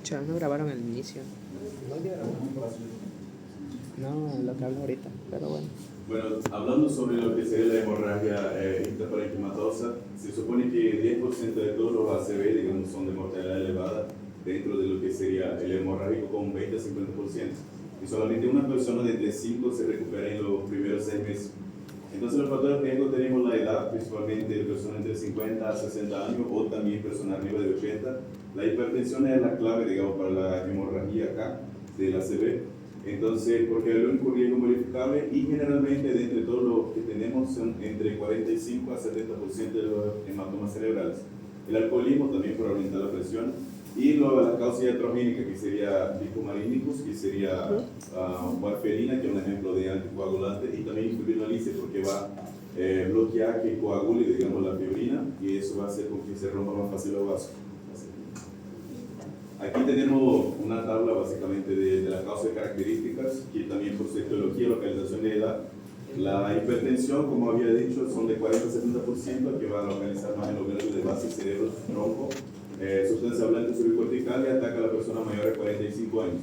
Pucha, no grabaron al inicio. No, lo que hablo ahorita, pero bueno. Bueno, hablando sobre lo que sería la hemorragia intraparenquimatosa, se supone que 10% de todos los ACV, digamos, son de mortalidad elevada dentro de lo que sería el hemorrágico con 20 a 50%. Y solamente una persona de entre 5 se recupera en los primeros 6 meses. Entonces los factores de riesgo tenemos la edad, principalmente de personas entre 50 a 60 años o también personas arriba de 80. La hipertensión es la clave, digamos, para la hemorragia acá del ACV. Entonces, porque es el único riesgo modificable y generalmente de entre todos los que tenemos son entre 45 a 70% de los hematomas cerebrales. El alcoholismo también por aumentar la presión y luego la causa iatrogénica que sería lipomarínicos, que sería warfarina, que es un ejemplo de anticoagulante, y también fibrinolisis porque va a bloquear que coagule, digamos, la fibrina y eso va a hacer con que se rompa más fácil los vasos. Aquí tenemos una tabla básicamente de las causas y características, que también por su etiología, localización de edad. La hipertensión, como había dicho, son de 40 a 70%, que va a localizar más en los glóbulos de base, cerebro, tronco, sustancia blanca subcortical y ataca a la persona mayor de 45 años.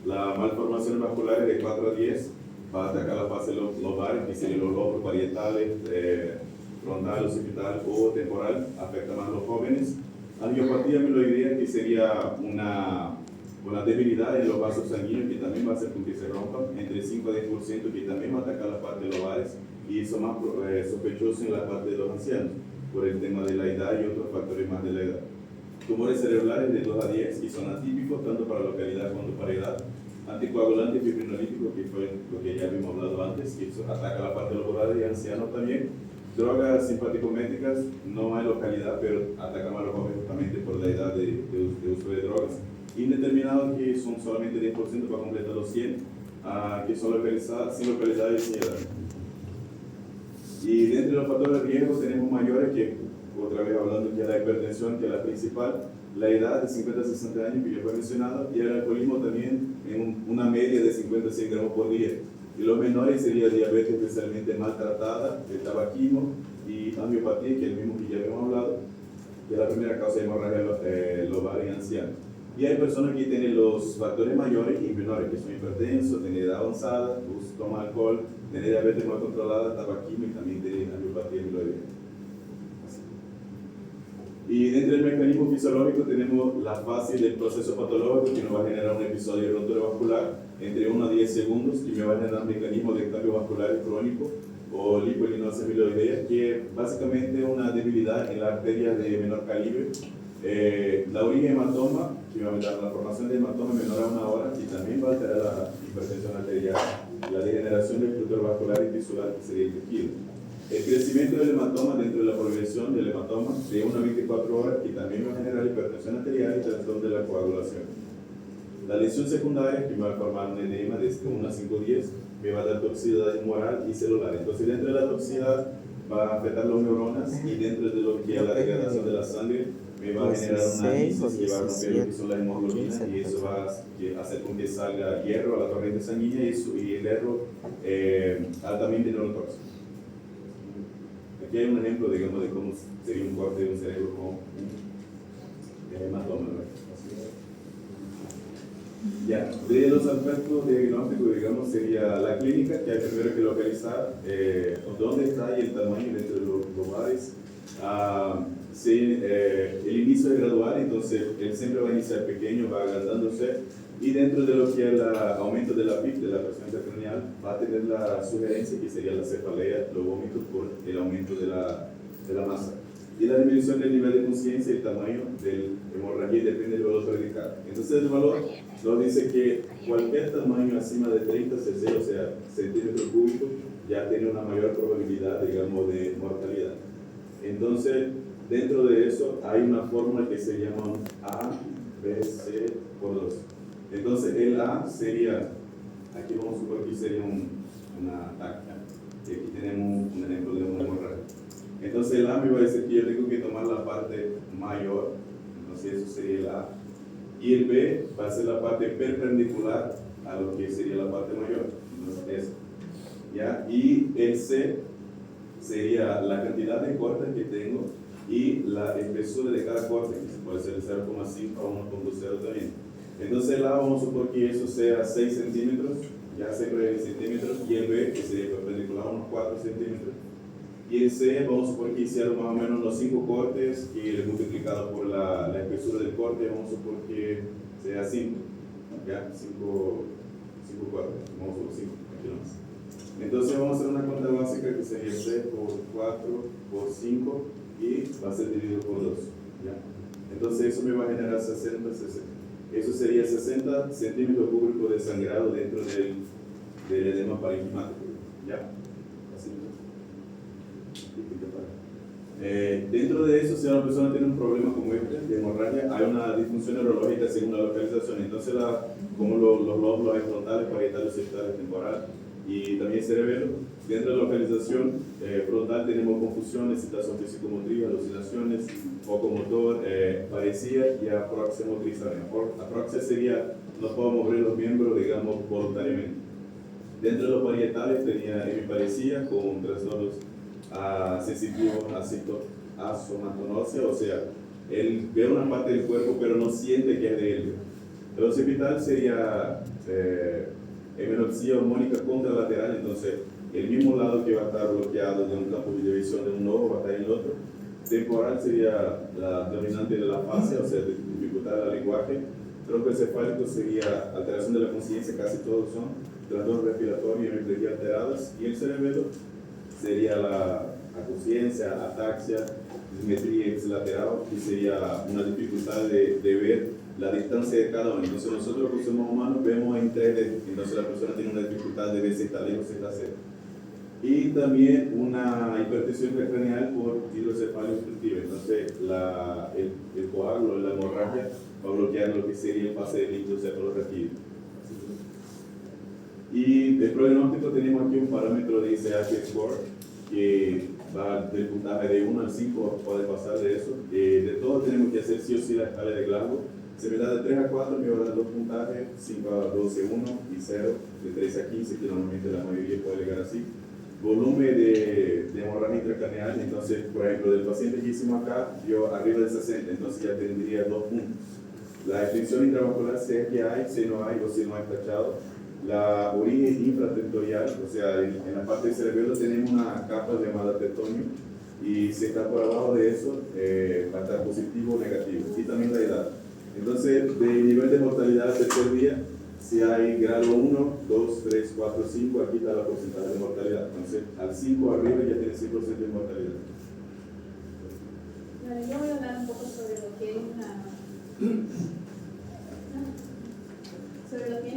La malformación vascular de 4 a 10 va a atacar la fase lobar, que serían los lobos parietales, frontal, occipital o temporal, afecta más a los jóvenes. Angiopatía amiloidea, que sería una debilidad en los vasos sanguíneos que también va a hacer con que se rompan, entre 5 a 10%, que también va a atacar la parte de lobares y eso más sospechoso en la parte de los ancianos por el tema de la edad y otros factores más de la edad. Tumores cerebrales de 2 a 10 y son atípicos tanto para localidad como para edad. Anticoagulante fibrinolítico, que fue lo que ya habíamos hablado antes, que ataca la parte lobar y ancianos también. Drogas simpaticométricas, no hay localidad, pero atacan a los jóvenes justamente por la edad de uso de drogas. Indeterminados, que son solamente 10% para completar los 100, que son localizadas, sin localidad y sin edad. Y dentro de los factores de riesgo tenemos mayores, que otra vez hablando que la hipertensión, que es la principal, la edad de 50 a 60 años, que ya fue mencionado, y el alcoholismo también en una media de 50 a 100 gramos por día. Y los menores sería diabetes especialmente maltratada, el tabaquismo y angiopatía, que es el mismo que ya habíamos hablado, que es la primera causa de hemorragia lobar en ancianos. Y hay personas que tienen los factores mayores y menores, que son hipertensos, tienen edad avanzada, toman alcohol, tienen diabetes mal controlada, tabaquismo y también tienen angiopatía amiloidea. Y dentro del mecanismo fisiológico tenemos la fase del proceso patológico que nos va a generar un episodio de rotura vascular entre 1 a 10 segundos y me va a generar un mecanismo de cambio vascular crónico o lipolinosis amiloidea, que básicamente es una debilidad en la arteria de menor calibre. La origen hematoma, que va a aumentar la formación de hematoma menor a 1 hora y también va a alterar la hipertensión arterial, la degeneración del flujo vascular y tisular, que sería el tejido. El crecimiento del hematoma dentro de la progresión del hematoma de 1 a 24 horas, que también va a generar hipertensión arterial y trastorno de la coagulación. La lesión secundaria, que va a formar un edema de 1 a 5 días, me va a dar toxicidad humoral y celular. Entonces, dentro de la toxicidad va a afectar las neuronas y dentro de lo que es la degradación de la sangre, me va a generar una lisis que va a romper lo que son las hemoglobinas y eso va a hacer con que salga hierro a la corriente sanguínea y el hierro altamente neurotóxico. Aquí hay un ejemplo, digamos, de cómo sería un corte de un cerebro con un hematoma. Ya, de los aspectos diagnósticos, digamos, sería la clínica, que hay primero que localizar dónde está y el tamaño dentro de los lugares. El inicio es gradual, entonces él siempre va a iniciar pequeño, va agrandándose, y dentro de lo que es el aumento de la PIB, de la presión intracraneal, va a tener la sugerencia que sería la cefalea, los vómitos por el aumento de la masa. Y la disminución del nivel de conciencia y el tamaño del hemorragia depende del valor predicado. Entonces el valor nos dice que cualquier tamaño acima de 30 cc, o sea, centímetros cúbicos, ya tiene una mayor probabilidad, digamos, de mortalidad. Entonces, dentro de eso hay una fórmula que se llama A, B, C por 2. Entonces, el A sería, aquí vamos a suponer que sería una táctica, y aquí tenemos un ejemplo de una hemorragia. Entonces, el A me va a decir que yo tengo que tomar la parte mayor, entonces eso sería el A. Y el B va a ser la parte perpendicular a lo que sería la parte mayor, entonces eso. ¿Ya? Y el C sería la cantidad de cortes que tengo y la espesura de cada corte, que puede ser 0,5 a 1,0 también. Entonces el A vamos a supor que eso sea 6 centímetros, ya siempre en centímetros, y el B, que sería perpendicular unos 4 centímetros. Y el C vamos a supor que hicieron más o menos los 5 cortes y multiplicado por la espesura del corte, vamos a supor que sea 5, ¿ya? 5 cortes, vamos a supor 5, aquí nomás. Entonces vamos a hacer una cuenta básica que sería 3 por 4 por 5 y va a ser dividido por 2, ¿ya? Entonces eso me va a generar 60. Eso sería 60 centímetros cúbicos de sangrado dentro del edema parenquimático, ¿ya? Así. Dentro de eso, si una persona tiene un problema como este, de hemorragia, hay una disfunción neurológica según la localización. Entonces, como los lóbulos frontales, parietales, occidentales, temporal y también cerebelo, dentro de la localización frontal tenemos confusión, excitación físico-motriz, alucinaciones, foco motor, parecía y aproxia motriz también. Aproxia sería, no puedo mover los miembros, digamos, voluntariamente. Dentro de los parietales tenía hemiparesia con trastornos sensitivos a somatonosia, o sea, él ve una parte del cuerpo pero no siente que es de él. El occipital sería hemerotopsia hormónica contralateral, entonces el mismo lado que va a estar bloqueado de un campo de visión de un ojo va a estar en el otro. Temporal sería la dominante de la fascia, o sea, dificultad del lenguaje. Troncocefálico sería alteración de la conciencia, casi todos son trastornos respiratorios y hemiplegia alteradas. Y el cerebelo sería la conciencia, ataxia, dismetría ipsilateral, y sería una dificultad de ver la distancia de cada uno. Entonces nosotros los somos humanos vemos en 3D, entonces la persona tiene una dificultad de ver si está lejos o si está cerca. Y también una hipertensión intracraneal por hidrocefalia obstructiva. Entonces el coágulo, la hemorragia, va a bloquear lo que sería el pase del líquido cefalorraquídeo. Y el pronóstico tenemos aquí un parámetro de ICH score que va del puntaje de 1 al 5, puede pasar de eso. De todo tenemos que hacer sí o sí la escala de Glasgow. Se me da de 3 a 4, me va a dar 2 puntajes, 5 a 12, 1 y 0, de 13 a 15, que normalmente la mayoría puede llegar así. Volumen de hemorragia intracraneal, entonces, por ejemplo, del paciente que hicimos acá, dio arriba de 60, entonces ya tendría 2 puntos. La extensión intravascular, si es que hay, si no hay o si no hay tachado. La origen infratentorial, o sea, en la parte del cerebelo tenemos una capa llamada tetonio, y si está por abajo de eso, va a estar positivo o negativo, y también la edad. Entonces, de nivel de mortalidad al tercer día, si hay grado 1, 2, 3, 4, 5, aquí está la porcentaje de mortalidad. Entonces, al 5 arriba ya tiene 100% de mortalidad. Bueno, yo voy a hablar un poco sobre lo que es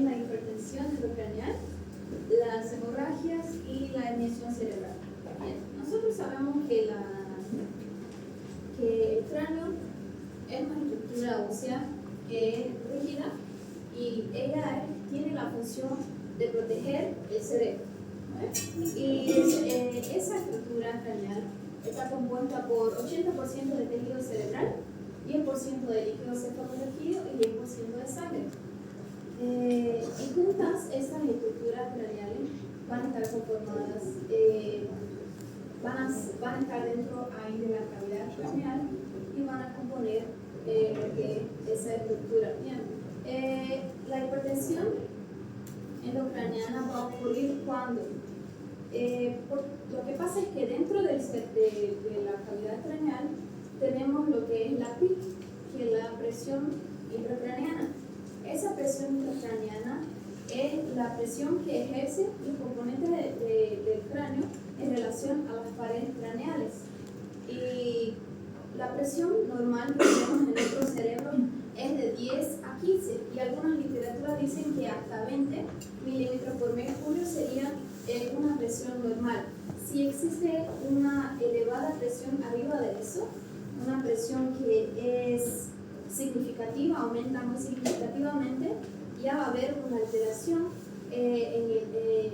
la hipertensión intracraneal, las hemorragias y la herniación cerebral. Bien, nosotros sabemos que el cráneo es una estructura ósea rígida y ella tiene la función de proteger el cerebro, ¿vale? Y esa estructura craneal está compuesta por 80% de tejido cerebral, 10% de líquido cefalorraquídeo y 10% de sangre. Y juntas, estas estructuras craneales van a estar conformadas, van a estar dentro ahí de la cavidad craneal y van a componer esa estructura. Bien, la hipertensión endocraniana va a ocurrir cuando lo que pasa es que dentro de la cavidad craneal tenemos lo que es la PIC, que es la presión intracraneana. Esa presión intracraneana es la presión que ejerce los componentes del cráneo en relación a las paredes craneales. Y la presión normal que tenemos en nuestro cerebro es de 10 a 15 y algunas literaturas dicen que hasta 20 milímetros por mercurio sería una presión normal. Si existe una elevada presión arriba de eso, una presión que es significativa, aumenta muy significativamente, ya va a haber una alteración en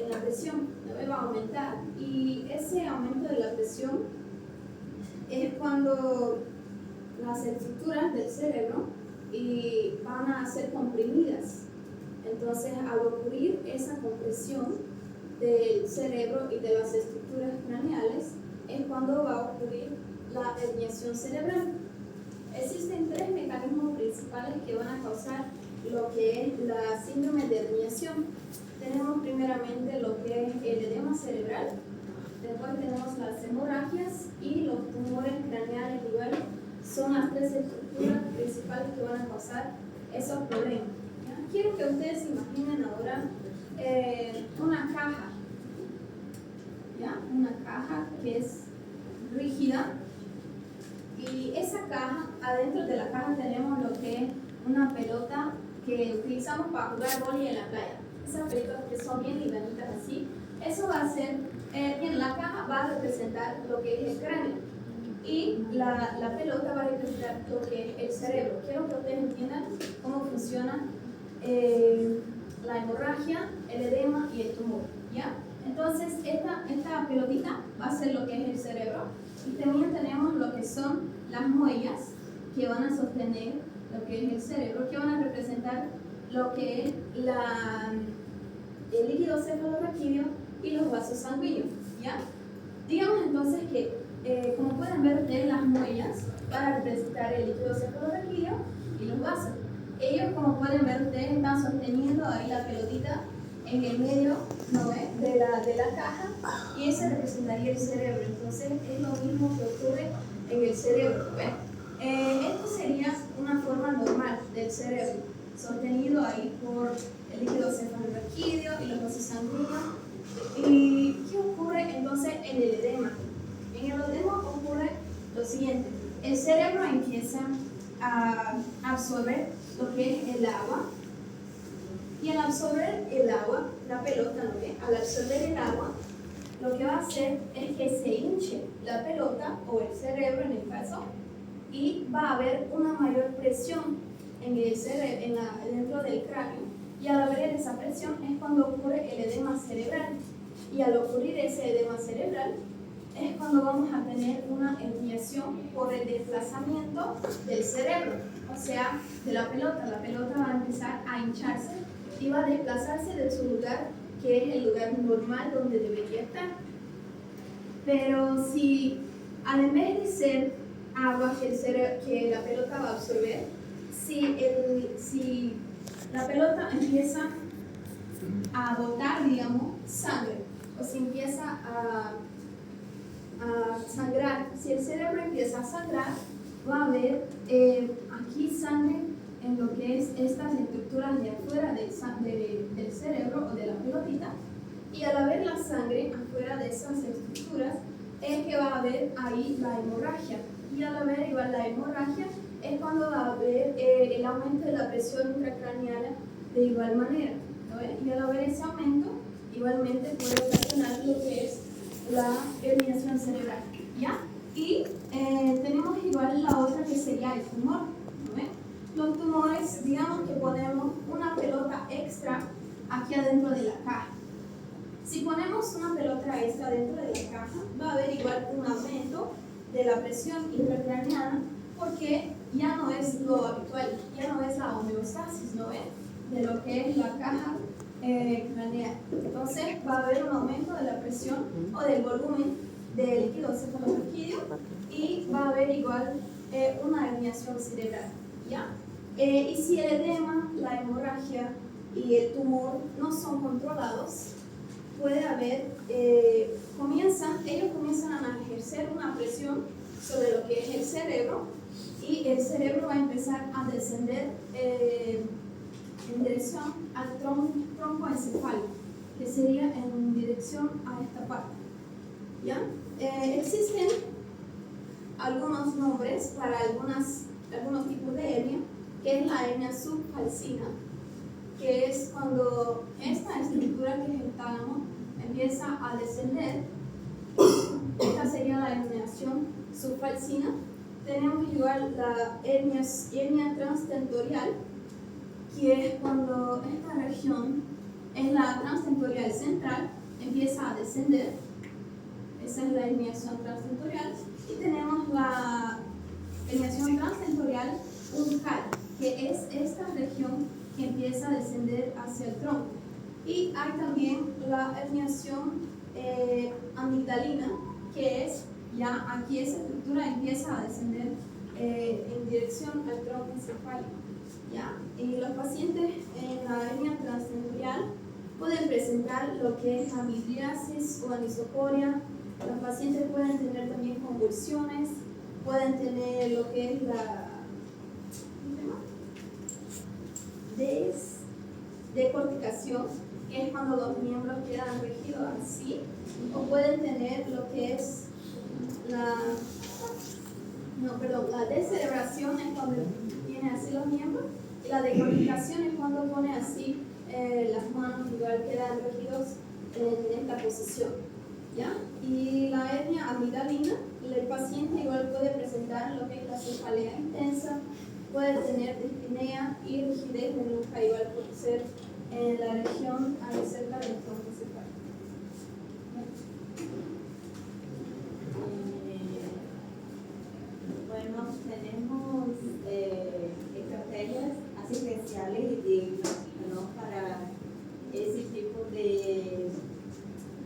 la presión, va a aumentar, y ese aumento de la presión es cuando las estructuras del cerebro van a ser comprimidas. Entonces, al ocurrir esa compresión del cerebro y de las estructuras craneales, es cuando va a ocurrir la herniación cerebral. Existen 3 mecanismos principales que van causar lo que es la síndrome de herniación. Tenemos primeramente lo que es el edema cerebral, después tenemos las hemorragias y los tumores craneales igual. Son las tres estructuras principales que van a causar esos problemas. ¿Ya? Quiero que ustedes imaginen ahora una caja, ¿ya? Una caja que es rígida, y esa caja, adentro de la caja tenemos lo que es una pelota que utilizamos para jugar vóley en la playa. Esas pelotas que son bien livianitas así, eso va a ser, en la caja va a representar lo que es el cráneo, y la pelota va a representar lo que es el cerebro. Quiero que ustedes entiendan cómo funciona la hemorragia, el edema y el tumor, ¿ya? Entonces, esta pelotita va a ser lo que es el cerebro, y también tenemos lo que son las muellas que van a sostener lo que es el cerebro, que van a representar lo que es el líquido cefalorraquídeo y los vasos sanguíneos, ¿ya? Digamos entonces que, como pueden ver ustedes, las muellas van a representar el líquido cefalorraquídeo y los vasos. Ellos, como pueden ver ustedes, están sosteniendo ahí la pelotita en el medio, ¿no ve?, de la caja, y ese representaría el cerebro. Entonces es lo mismo que ocurre en el cerebro, ¿ven? Esto sería una forma normal del cerebro, sostenido ahí por el líquido cefalorraquídeo y los vasos sanguíneos. ¿Y qué ocurre entonces en el edema? En el edema ocurre lo siguiente: el cerebro empieza a absorber lo que es el agua, y al absorber el agua, la pelota, ¿no ve?, al absorber el agua, lo que va a hacer es que se hinche la pelota o el cerebro en el caso, y va a haber una mayor presión en el cerebro, dentro del cráneo, y al haber esa presión es cuando ocurre el edema cerebral, y al ocurrir ese edema cerebral es cuando vamos a tener una herniación por el desplazamiento del cerebro, o sea, de la pelota. La pelota va a empezar a hincharse y va a desplazarse de su lugar, que es el lugar normal donde debería estar. Pero si, en vez de ser agua que la pelota va a absorber, si la pelota empieza a botar, digamos, sangre, o si empieza a sangrar, si el cerebro empieza a sangrar, va a haber aquí sangre en lo que es estas estructuras de afuera del cerebro o de la pelotita, y al haber la sangre afuera de esas estructuras es que va a haber ahí la hemorragia, y al haber igual la hemorragia es cuando va a haber el aumento de la presión intracraneal de igual manera, ¿no? Y al haber ese aumento igualmente puede ocasionar lo que es la herniación cerebral, ¿ya? Y tenemos igual la otra, que sería el tumor, ¿no? Los tumores, digamos que ponemos una pelota extra aquí adentro de la caja. Si ponemos una pelota extra dentro de la caja, va a haber igual un aumento de la presión intracraneana, porque ya no es lo habitual, ya no es la homeostasis, ¿no ven?, de lo que es la caja craneal. Entonces va a haber un aumento de la presión o del volumen del líquido cefalorraquídeo, y va a haber igual una herniación cerebral, ¿ya? Y si el edema, la hemorragia y el tumor no son controlados, puede haber, ellos comienzan a ejercer una presión sobre lo que es el cerebro, y el cerebro va a empezar a descender en dirección al tronco encefálico, que sería en dirección a esta parte, ¿ya? Existen algunos nombres para algunos tipos de hernia, que es la hernia subfalcina, que es cuando esta estructura, que es el tálamo, empieza a descender. Esta sería la herniación subfalcina. Tenemos igual la hernia transtentorial, que es cuando esta región, en la transtentorial central, empieza a descender. Esa es la herniación transtentorial. Y tenemos la herniación transtentorial uncal, que es esta región que empieza a descender hacia el tronco. Y hay también la herniación amigdalina, que es ya aquí esa estructura empieza a descender en dirección al tronco encefálico, ¿ya? Y los pacientes en la hernia transtemporal pueden presentar lo que es amidriasis o anisocoria. Los pacientes pueden tener también convulsiones, pueden tener lo que es la decorticación, que es cuando los miembros quedan rígidos así, o pueden tener lo que es la descerebración, es cuando tiene así los miembros, y la decorticación es cuando pone así las manos, igual quedan rígidos en esta posición, ¿ya? Y la hernia amigdalina, el paciente igual puede presentar lo que es la cefalea intensa, puede tener dispnea y rigidez de nuca, igual por ser en la región ahí cerca del tronco cefálico. Bueno, tenemos estrategias asistenciales y diagnósticas, ¿no? Para ese tipo de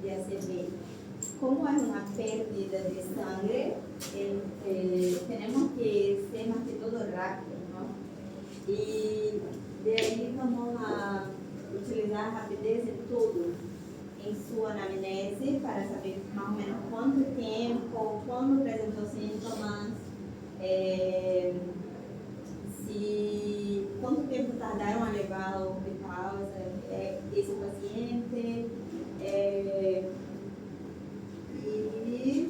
ACV. Como es una pérdida de sangre, tenemos que ser más que todo rápido, ¿no? Y de ahí vamos a utilizar rapidez en todo, en su anamnese, para saber más o menos cuánto tiempo, cuándo presentó síntomas, cuánto tiempo tardaron a llevar al hospital ese paciente, y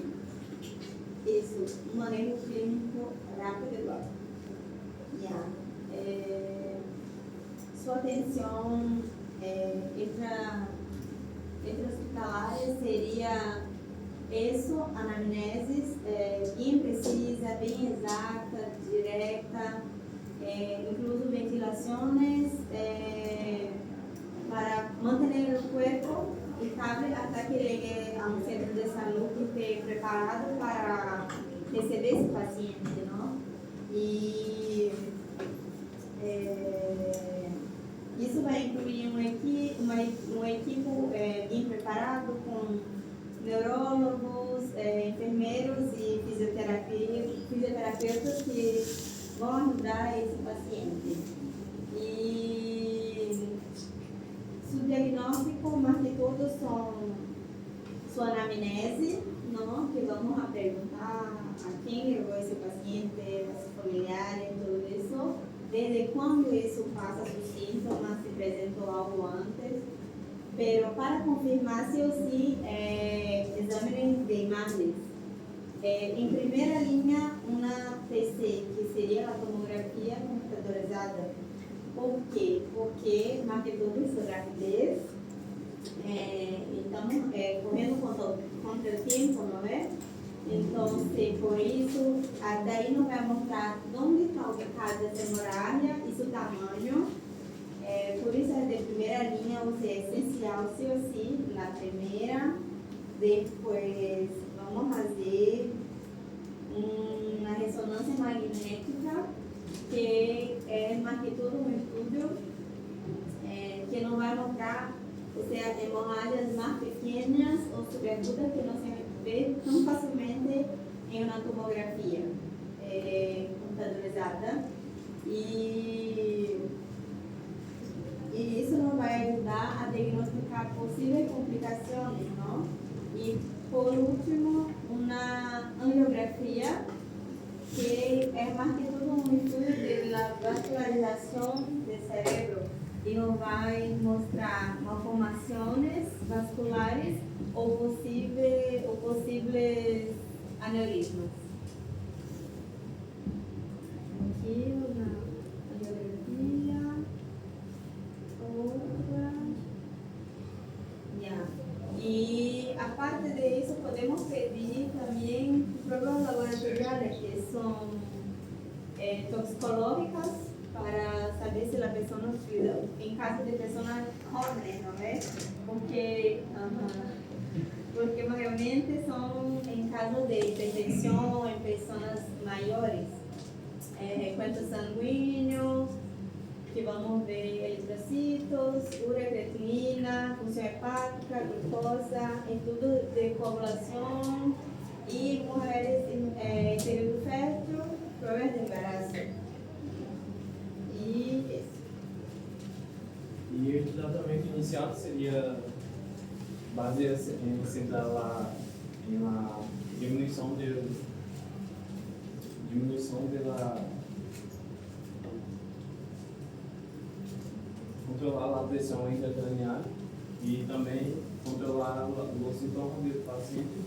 isso, um manejo clínico rápido igual. Sua atenção intra-hospitalar seria isso, anamneses, bem precisa, bem exata, direta, incluso ventilações para manter o corpo estable hasta que llegue a un centro de salud que esté preparado para recibir ese paciente, ¿no? Y isso vai incluir um equipo bem preparado com neurólogos, enfermeiros e fisioterapeutas que vão ajudar esse paciente. E su diagnóstico, más que todo, son su anamnese, ¿no? Que vamos a preguntar a quién llegó ese paciente, a sus familiares, todo eso, desde cuándo eso pasa sus síntomas, si presentó algo antes. Pero para confirmar sí o sí, exámenes de imágenes. En primera línea, una TC, que sería la tomografía computadorizada. ¿Por quê? Porque, mais que tudo, isso é rapidez. Estamos correndo contra o tempo, não é? Então, por isso, daí nos vai mostrar onde está ubicada essa hemorragia e seu tamanho. Por isso, é de primeira linha, ou seja, é essencial, sim ou sim, na primeira. Depois, vamos fazer uma ressonância magnética, que é mais que todo um estudo que nos vai mostrar, ou seja, hemorragias mais pequenas ou subagudas que não se vê tão facilmente em uma tomografia computadorizada. E isso nos vai ajudar a diagnosticar possíveis complicações, não? E, por último, uma angiografia, que é mais que todo um estudo da vascularização do cérebro e nos vai mostrar malformações vasculares ou possíveis aneurismas. Aqui uma angiografia, outra. E a parte disso podemos pedir também pruebas laboratoriais que são toxicológicas para saber se a pessoa, em caso de pessoas jovens, não é? Porque realmente são em caso de hipertensão em pessoas maiores, recuento sanguíneo, que vamos ver eritrocitos, ureacritina, função hepática, glucosa, estudo de coagulação e mulheres em período fértil, provas de embaraço. E E o tratamento inicial seria baseado em centrar lá em la diminuição da controlar a pressão intracraniana e também controlar os sintomas do paciente.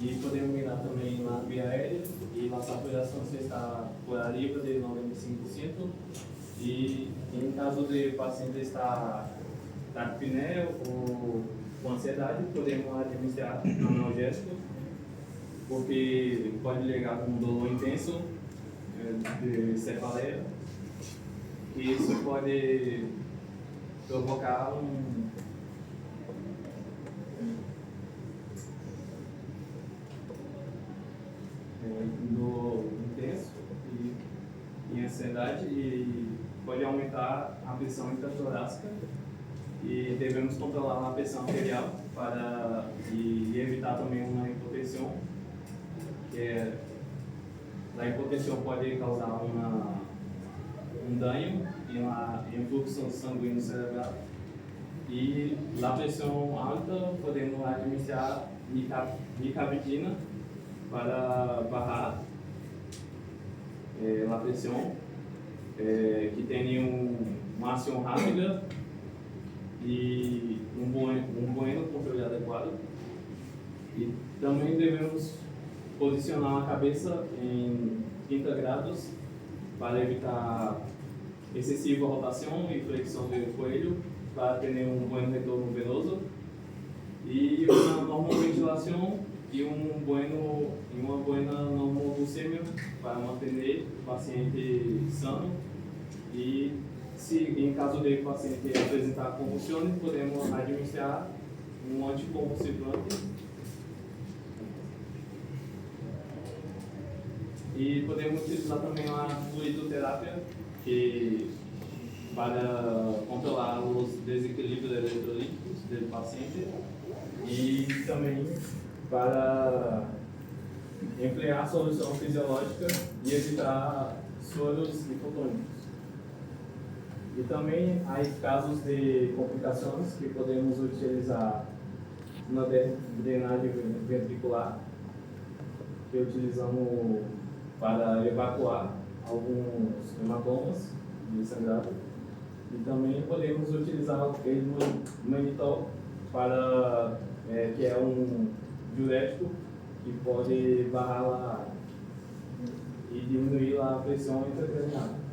E podemos mirar também na via aérea e a saturação está por arriba de 95%. E em caso de paciente estar taquipneia ou com ansiedade, podemos administrar analgésico, porque pode ligar com dolor intenso de cefaleia, e isso pode provocar dor intenso e ansiedade, e pode aumentar a pressão intratorácica, e devemos controlar a pressão arterial e evitar também uma hipotensão, que a hipotensão pode causar um dano em fluxo sanguíneo cerebral, e a pressão alta podemos administrar nicabidina para barrar a pressão, que tem uma ação rápida e um bom controle adequado. E também devemos posicionar a cabeça em 30 graus para evitar excessiva rotação e flexão do coelho, para ter um bom retorno venoso, e uma normal ventilação e uma boa normoglucemia para manter o paciente sano. E se em caso de paciente apresentar convulsões, podemos administrar um anticonvulsivante. E podemos utilizar também a fluidoterapia, para controlar os desequilíbrios eletrolíticos do paciente, e também para emplear solução fisiológica e evitar soros hipotônicos. E também há casos de complicações que podemos utilizar na drenagem ventricular, que utilizamos para evacuar alguns hematomas de sangrado. E também podemos utilizar o manitol, que é um diurético que pode barrar e diminuir a pressão intracraniana.